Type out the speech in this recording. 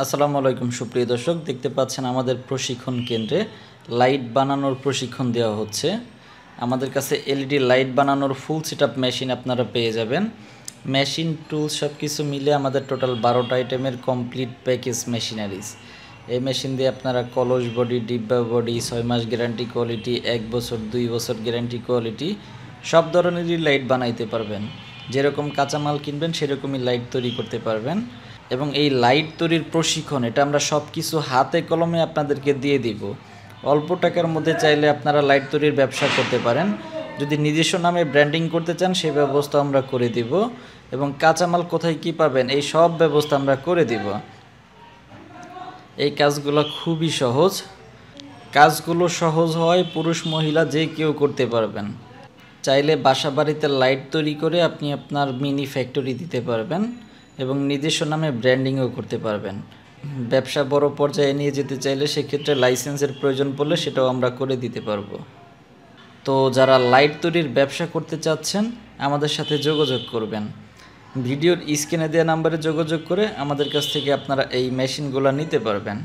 আসসালামু আলাইকুম সুপ্রিয় দর্শক, দেখতে পাচ্ছেন আমাদের প্রশিক্ষণ কেন্দ্রে লাইট বানানোর প্রশিক্ষণ দেওয়া হচ্ছে। আমাদের কাছে এলইডি লাইট বানানোর ফুল সেটআপ মেশিন আপনারা পেয়ে যাবেন। মেশিন টুলস সব কিছু মিলে আমাদের টোটাল 12টা আইটেমের কমপ্লিট প্যাকেজ মেশিনারিজ। এই মেশিন দিয়ে আপনারা কলস বডি, ডিব্বা বডি, 6 মাস গ্যারান্টি কোয়ালিটি, 1 বছর 2 বছর গ্যারান্টি কোয়ালিটি সব ধরনেরই লাইট বানাইতে পারবেন। যেরকম কাঁচামাল কিনবেন সেরকমই লাইট তৈরি করতে পারবেন। এবং এই লাইট তৈরির প্রশিক্ষণ এটা আমরা সব কিছু হাতে কলমে আপনাদেরকে দিয়ে দিব। অল্প টাকার মধ্যে চাইলে আপনারা লাইট তৈরির ব্যবসা করতে পারেন। যদি নিজস্ব নামে ব্র্যান্ডিং করতে চান সেই ব্যবস্থা আমরা করে দিব, এবং কাঁচামাল কোথায় কী পাবেন এই সব ব্যবস্থা আমরা করে দিব। এই কাজগুলো খুবই সহজ। কাজগুলো সহজ হয়, পুরুষ মহিলা যে কেউ করতে পারবেন। চাইলে বাসা বাড়িতে লাইট তৈরি করে আপনি আপনার মিনি ফ্যাক্টরি দিতে পারবেন এবং নিজস্ব নামে ব্র্যান্ডিংও করতে পারবেন। ব্যবসা বড় পর্যায়ে নিয়ে যেতে চাইলে সেক্ষেত্রে লাইসেন্সের প্রয়োজন পড়লে সেটাও আমরা করে দিতে পারবো। তো যারা লাইট তৈরির ব্যবসা করতে চাচ্ছেন আমাদের সাথে যোগাযোগ করবেন। ভিডিওর স্ক্রিনে দেওয়া নাম্বারে যোগাযোগ করে আমাদের কাছ থেকে আপনারা এই মেশিনগুলো নিতে পারবেন।